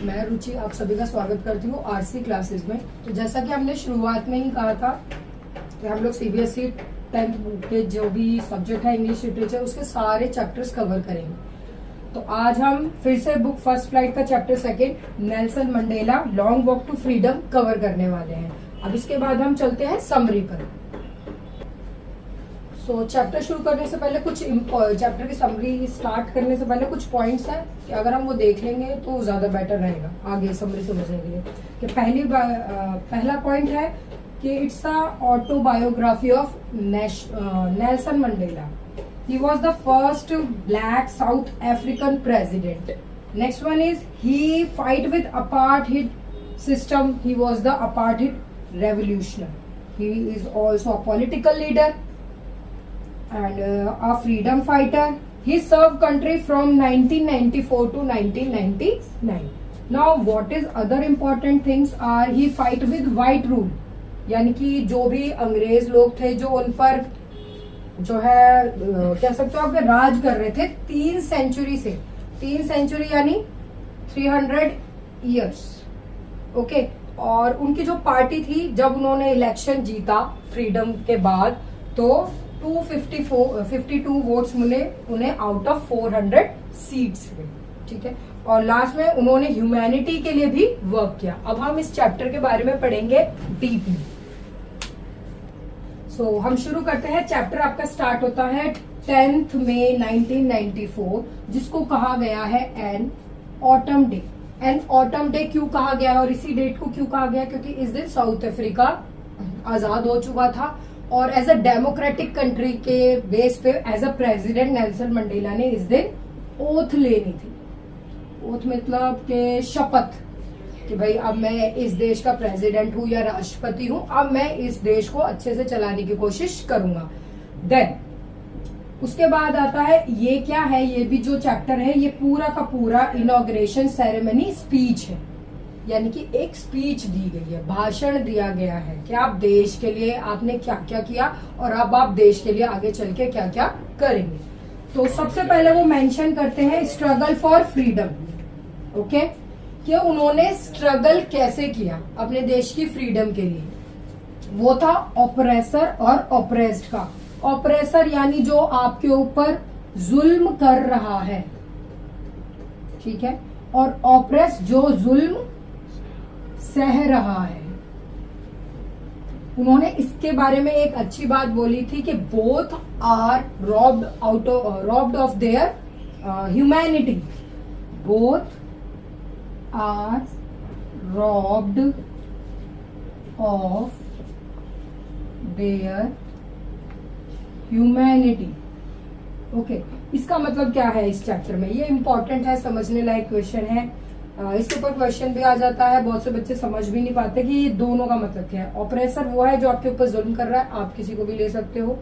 मैं रुचि आप सभी का स्वागत करती हूँ आरसी क्लासेस में। तो जैसा कि हमने शुरुआत में ही कहा था कि हम लोग सीबीएसई 10th के जो भी सब्जेक्ट है इंग्लिश लिटरेचर उसके सारे चैप्टर्स कवर करेंगे। तो आज हम फिर से बुक फर्स्ट फ्लाइट का chapter 2 Nelson Mandela long walk to freedom cover करने वाले हैं। अब इसके बाद हम चलते हैं समरी पर। चैप्टर शुरू करने से पहले कुछ चैप्टर की समरी स्टार्ट करने से पहले कुछ पॉइंट्स हैं कि अगर हम वो देख लेंगे तो ज्यादा बेटर रहेगा आगे समरी समझने के लिए। कि पहला पॉइंट है कि it's a autobiography of Nelson Mandela. He was the first black South African president. Next one is he fight with apartheid system. He was the apartheid revolutionary. He is also a political leader and a freedom fighter. He served country from 1994 to 1999. Now what is other important things are he fight with white rule, यानी कि जो भी अंग्रेज लोग थे जो उन पर जो है कह सकते हो आपके राज कर रहे थे 3 सेंचुरी से। 3 सेंचुरी यानी 300 इयर्स। ओके, और उनकी जो पार्टी थी जब उन्होंने इलेक्शन जीता फ्रीडम के बाद तो 252 वोट्स मिले उन्हें आउट ऑफ 400 सीट्स में। ठीक है, और लास्ट में उन्होंने ह्यूमैनिटी के लिए भी वर्क किया। अब हम इस चैप्टर के बारे में पढ़ेंगे डीपली। हम शुरू करते हैं। चैप्टर आपका स्टार्ट होता है 10 मई 1994 जिसको कहा गया है an autumn day. An autumn day क्यों कहा गया है और इसी डेट को क्यों कहा गया? क्योंकि इस दिन साउथ अफ्रीका आजाद हो चुका था और एज अ डेमोक्रेटिक कंट्री के बेस पे as a president Nelson Mandela ने इस दिन ओथ लेनी थी। ओथ मतलब के शपथ कि भाई अब मैं इस देश का प्रेसिडेंट हूं या राष्ट्रपति हूं, अब मैं इस देश को अच्छे से चलाने की कोशिश करूंगा। देन उसके बाद आता है ये क्या है, ये भी जो चैप्टर है ये पूरा का पूरा इनॉग्रेशन सेरेमनी स्पीच है, यानी कि एक स्पीच दी गई है, भाषण दिया गया है कि आप देश के लिए आपने क्या क्या किया और अब आप देश के लिए आगे चल के क्या क्या करेंगे। तो सबसे पहले वो मेंशन करते हैं स्ट्रगल फॉर फ्रीडम। ओके, कि उन्होंने स्ट्रगल कैसे किया अपने देश की फ्रीडम के लिए। वो था ऑपरेसर और ऑपरेस्ड का। ऑपरेसर यानी जो आपके ऊपर जुल्म कर रहा है, ठीक है, और ऑपरेस जो जुल्म सह रहा है। उन्होंने इसके बारे में एक अच्छी बात बोली थी कि both are robbed of their humanity. Both are robbed of their humanity. Okay, इसका मतलब क्या है इस चैप्टर में? ये इंपॉर्टेंट है, समझने लायक क्वेश्चन है। इसके ऊपर क्वेश्चन भी आ जाता है, बहुत से बच्चे समझ भी नहीं पाते कि ये दोनों का मतलब क्या है। ऑपरेसर वो है जो आपके ऊपर जुल्म कर रहा है, आप किसी को भी ले सकते हो।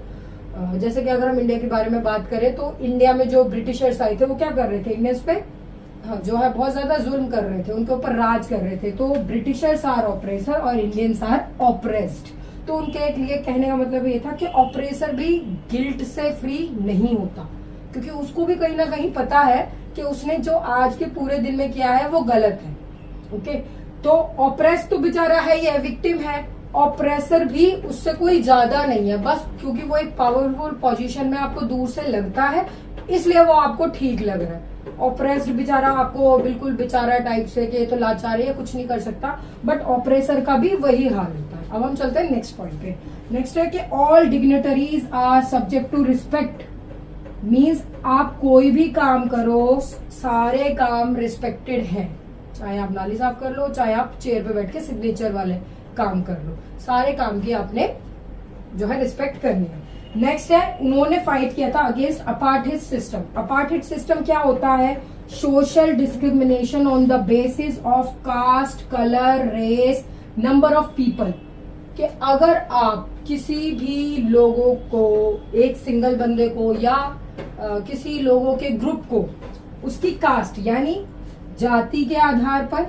जैसे कि अगर हम इंडिया के बारे में बात करें तो इंडिया में जो ब्रिटिशर्स आए थे वो क्या कर रहे थे? इंडियंस पे जो है बहुत ज्यादा जुल्म कर रहे थे, उनके ऊपर राज कर रहे थे। तो ब्रिटिशर्स आर ऑपरेसर और इंडियंस आर ऑपरेस्ड। तो उनके लिए कहने का मतलब ये था कि ऑपरेसर भी गिल्ट से फ्री नहीं होता, क्योंकि उसको भी कहीं ना कहीं पता है कि उसने जो आज के पूरे दिन में किया है वो गलत है। ओके, तो ऑपरेस तो बेचारा है, ये विक्टिम है। ऑपरेसर भी उससे कोई ज्यादा नहीं है, बस क्योंकि वो एक पावरफुल पोजीशन में आपको दूर से लगता है इसलिए वो आपको ठीक लग रहा है। ऑपरेस्ड बेचारा आपको बिल्कुल बेचारा टाइप से कि तो लाचार है, कुछ नहीं कर सकता, बट ऑपरेसर का भी वही हाल होता है। अब हम चलते हैं नेक्स्ट पॉइंट पे। नेक्स्ट है कि all dignitaries are subject to respect. Means आप कोई भी काम करो, सारे काम रिस्पेक्टेड हैं। चाहे आप नाली साफ कर लो, चाहे आप चेयर पे बैठ के सिग्नेचर वाले काम कर लो, सारे काम की आपने जो है रिस्पेक्ट करनी है। नेक्स्ट है उन्होंने फाइट किया था against apartheid system. Apartheid system क्या होता है? Social discrimination on the basis of caste, colour, race, number of people. कि अगर आप किसी भी लोगों को, एक सिंगल बंदे को या किसी लोगों के ग्रुप को उसकी कास्ट यानी जाति के आधार पर,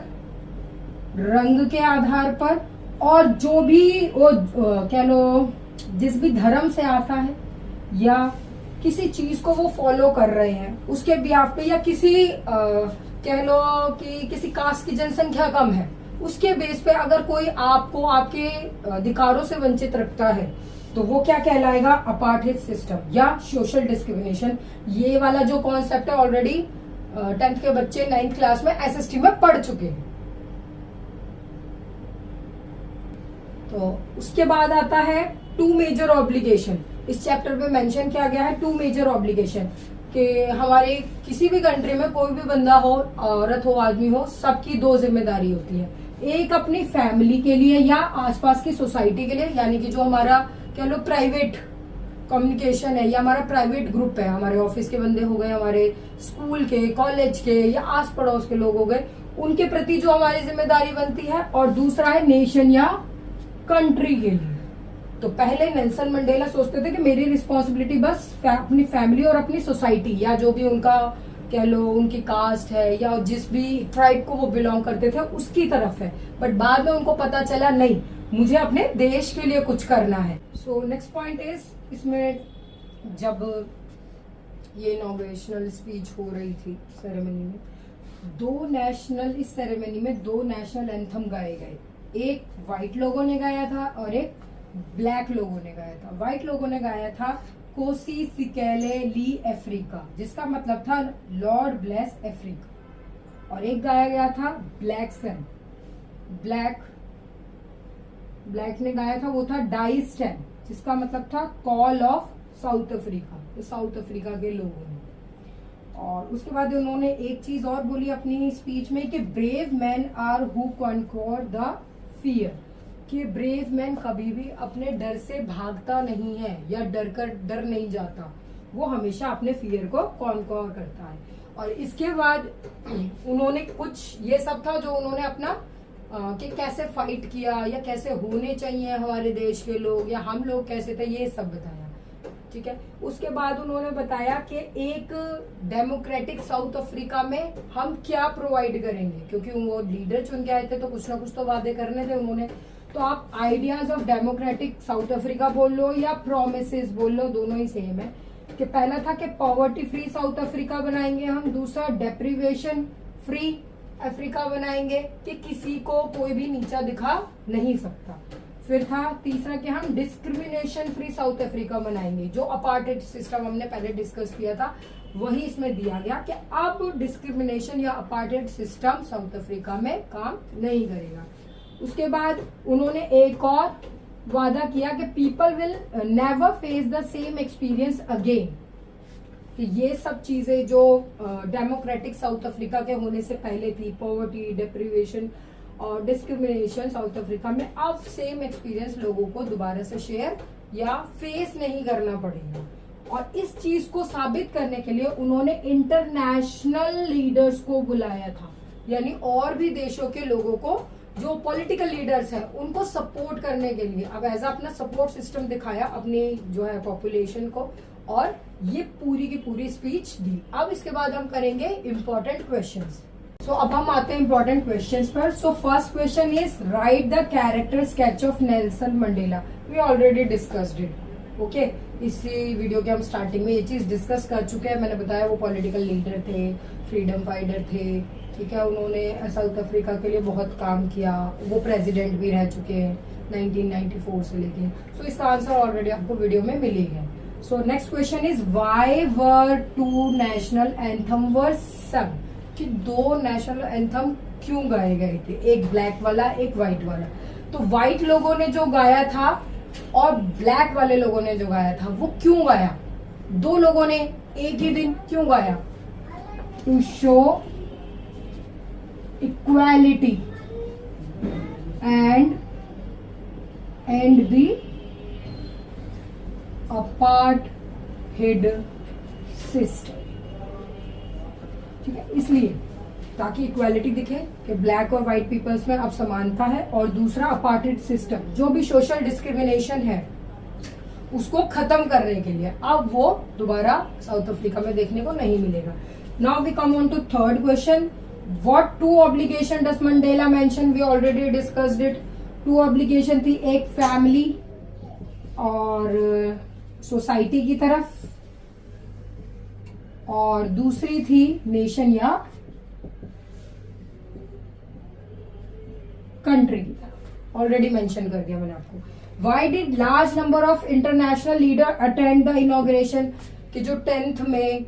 रंग के आधार पर और जो भी वो कह लो जिस भी धर्म से आता है या किसी चीज को वो फॉलो कर रहे हैं उसके बिहाफ पे या किसी कह लो कि किसी कास्ट की जनसंख्या कम है, उसके बेस पे अगर कोई आपको आपके अधिकारों से वंचित रखता है तो वो क्या कहलाएगा, अपार्टहेड सिस्टम या सोशल डिस्क्रिमिनेशन। ये वाला जो कॉन्सेप्ट है ऑलरेडी 10th के बच्चे 9th क्लास में SST में पढ़ चुके हैं। तो उसके बाद आता है 2 मेजर ऑब्लिगेशन। इस चैप्टर में मेंशन किया गया है 2 मेजर ऑब्लिगेशन कि हमारे किसी भी कंट्री में कोई भी बंदा हो, औरत हो, आदमी हो, सबकी 2 जिम्मेदारी होती है। एक अपनी फैमिली के लिए या आसपास की सोसाइटी के लिए, यानी कि जो हमारा कह लो प्राइवेट कम्युनिकेशन है या हमारा प्राइवेट ग्रुप है, हमारे ऑफिस के बंदे हो गए, हमारे स्कूल के, कॉलेज के या आस पड़ोस के लोग हो गए, उनके प्रति जो हमारी जिम्मेदारी बनती है। और दूसरा है नेशन या कंट्री के लिए। तो पहले नेल्सन मंडेला सोचते थे कि मेरी रिस्पॉन्सिबिलिटी बस अपनी फैमिली और अपनी सोसाइटी या जो भी उनका कह लो उनकी कास्ट है या जिस भी ट्राइब को वो बिलोंग करते थे उसकी तरफ है। बट बाद में उनको पता चला नहीं, मुझे अपने देश के लिए कुछ करना है। सो नेक्स्ट पॉइंट इज, इसमें जब ये इनॉग्रेशनल स्पीच हो रही थी सेरेमनी में, इस सेरेमनी में 2 नेशनल एंथम गाए गए। एक व्हाइट लोगों ने गाया था और एक ब्लैक लोगों ने गाया था। व्हाइट लोगों ने गाया था कोसी सिकेले ली अफ्रीका, जिसका मतलब था लॉर्ड ब्लेस अफ्रीका। और एक गाया गया था ब्लैक सन, ब्लैक ने गाया था, वो था डाई स्टैन, जिसका मतलब था कॉल ऑफ साउथ अफ्रीका, तो साउथ अफ्रीका के लोगों ने। और उसके बाद उन्होंने एक चीज और बोली अपनी स्पीच में कि brave man are who conquer the fear, कि ब्रेव मैन कभी भी अपने डर से भागता नहीं है या डर नहीं जाता, वो हमेशा अपने फियर को कॉन्क्वर करता है। और इसके बाद उन्होंने कुछ ये सब था जो उन्होंने अपना कि कैसे फाइट किया या कैसे होने चाहिए हमारे देश के लोग या हम लोग कैसे थे, ये सब बताया। ठीक है, उसके बाद उन्होंने बताया कि एक डेमोक्रेटिक साउथ अफ्रीका में हम क्या प्रोवाइड करेंगे, क्योंकि वो लीडर चुन के आए थे तो कुछ ना कुछ तो वादे करने थे उन्होंने। तो आप ideas of democratic south Africa बोल लो या प्रोमिसेस बोल लो, दोनों ही सेम है। कि पहला था कि पॉवर्टी फ्री साउथ अफ्रीका बनाएंगे हम, दूसरा डेप्रीवेशन फ्री अफ्रीका बनाएंगे कि किसी को कोई भी नीचा दिखा नहीं सकता। फिर था तीसरा कि हम डिस्क्रिमिनेशन फ्री साउथ अफ्रीका बनाएंगे, जो अपार्टहेड सिस्टम हमने पहले डिस्कस किया था वही इसमें दिया गया कि अब डिस्क्रिमिनेशन या अपार्टहेड सिस्टम साउथ अफ्रीका में काम नहीं करेगा। उसके बाद उन्होंने एक और वादा किया कि people will never face the same experience again, कि ये सब चीजें जो डेमोक्रेटिक साउथ अफ्रीका के होने से पहले थी, पॉवर्टी, डिप्रीवेशन और डिस्क्रिमिनेशन साउथ अफ्रीका में, अब सेम एक्सपीरियंस लोगों को दोबारा से शेयर या फेस नहीं करना पड़ेगा। और इस चीज को साबित करने के लिए उन्होंने इंटरनेशनल लीडर्स को बुलाया था, यानी और भी देशों के लोगों को जो पॉलिटिकल लीडर्स हैं उनको सपोर्ट करने के लिए अब एज अपना सपोर्ट सिस्टम दिखाया अपनी जो है पॉपुलेशन को, और ये पूरी की पूरी स्पीच दी। अब इसके बाद हम करेंगे इंपॉर्टेंट क्वेश्चंस। सो अब हम आते हैं इंपॉर्टेंट क्वेश्चंस पर। So first question is right the character sketch of Nelson Mandela. We already discussed it. Okay, इसी वीडियो के हम स्टार्टिंग में ये चीज डिस्कस कर चुके हैं। मैंने बताया वो पॉलिटिकल लीडर थे, फ्रीडम फाइटर थे, ठीक है, उन्होंने साउथ अफ्रीका के लिए बहुत काम किया, वो प्रेसिडेंट भी रह चुके हैं 1994 से लेके। सो इसका आंसर ऑलरेडी आपको वीडियो में मिल ही गया। So next question is why were 2 national anthem were sung, कि 2 नेशनल एंथम क्यों गाए गए थे, एक ब्लैक वाला एक व्हाइट वाला। तो व्हाइट लोगों ने जो गाया था और ब्लैक वाले लोगों ने जो गाया था वो क्यों गाया, 2 लोगों ने एक ही दिन क्यों गाया, to show equality and the apartheid system. ठीक है, इसलिए ताकि इक्वालिटी दिखे कि ब्लैक और व्हाइट पीपल्स में अब समानता है, और दूसरा अपार्टहेड सिस्टम जो भी सोशल डिस्क्रिमिनेशन है उसको खत्म करने के लिए अब वो दोबारा साउथ अफ्रीका में देखने को नहीं मिलेगा। Now we come on to third question, what 2 obligation does Mandela mention, we already discussed it. 2 obligation थी, एक फैमिली और सोसाइटी की तरफ, और दूसरी थी नेशन या कंट्री की तरफ। ऑलरेडी मेंशन कर दिया मैंने आपको। Why did large number of international leader attend the inauguration, कि जो 10th में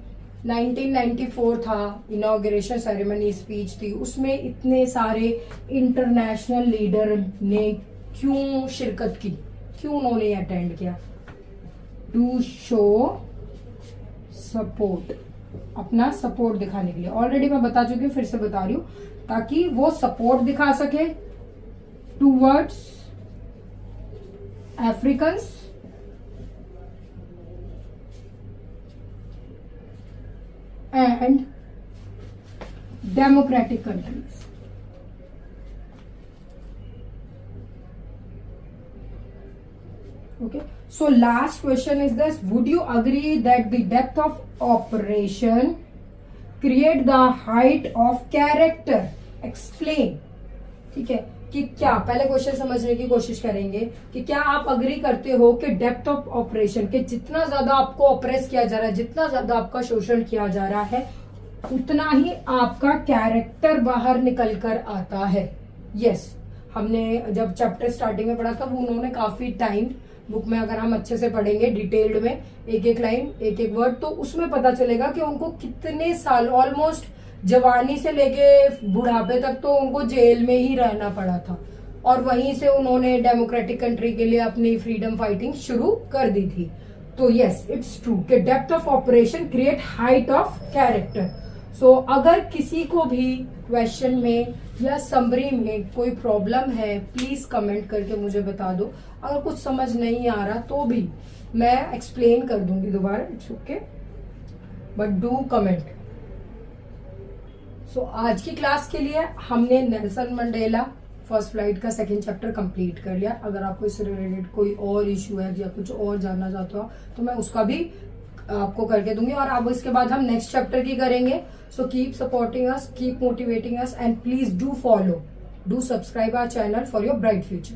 1994 था इनॉग्रेशन सेरेमनी स्पीच थी, उसमें इतने सारे इंटरनेशनल लीडर ने क्यों शिरकत की, क्यों उन्होंने अटेंड किया? टू शो सपोर्ट, अपना सपोर्ट दिखाने के लिए। ऑलरेडी मैं बता चुकी हूँ, फिर से बता रही हूँ, ताकि वो सपोर्ट दिखा सके towards Africans and democratic countries. Okay, so last question is this: would you agree that the depth of operation create the height of character? Explain. ठीक है, कि क्या, पहले क्वेश्चन समझने की कोशिश करेंगे कि क्या आप अग्री करते हो कि डेप्थ ऑफ ऑपरेशन, के जितना ज्यादा आपको ऑपरेस किया जा रहा है, जितना ज्यादा आपका शोषण किया जा रहा है, उतना ही आपका कैरेक्टर बाहर निकल कर आता है। यस, हमने जब चैप्टर स्टार्टिंग में पढ़ा था, उन्होंने काफी टाइम बुक में, अगर हम अच्छे से पढ़ेंगे डिटेल्ड में, एक एक लाइन एक एक वर्ड, तो उसमें पता चलेगा कि उनको कितने साल, ऑलमोस्ट जवानी से लेके बुढ़ापे तक तो उनको जेल में ही रहना पड़ा था, और वहीं से उन्होंने डेमोक्रेटिक कंट्री के लिए अपनी फ्रीडम फाइटिंग शुरू कर दी थी। तो यस, इट्स ट्रू कि depth of operation create height of character. So अगर किसी को भी क्वेश्चन में या समरी में कोई प्रॉब्लम है, प्लीज कमेंट करके मुझे बता दो। अगर कुछ समझ नहीं आ रहा तो भी मैं एक्सप्लेन कर दूंगी दोबारा, it's okay, but do comment. So आज की क्लास के लिए हमने नेल्सन मंडेला फर्स्ट फ्लाइट का सेकंड चैप्टर कंप्लीट कर लिया। अगर आपको इससे रिलेटेड कोई और इश्यू है या कुछ और जानना चाहते हो तो मैं उसका भी आपको करके दूंगी, और अब इसके बाद हम नेक्स्ट चैप्टर की करेंगे। So keep supporting us, keep motivating us, and please do follow, do subscribe our channel for your bright future.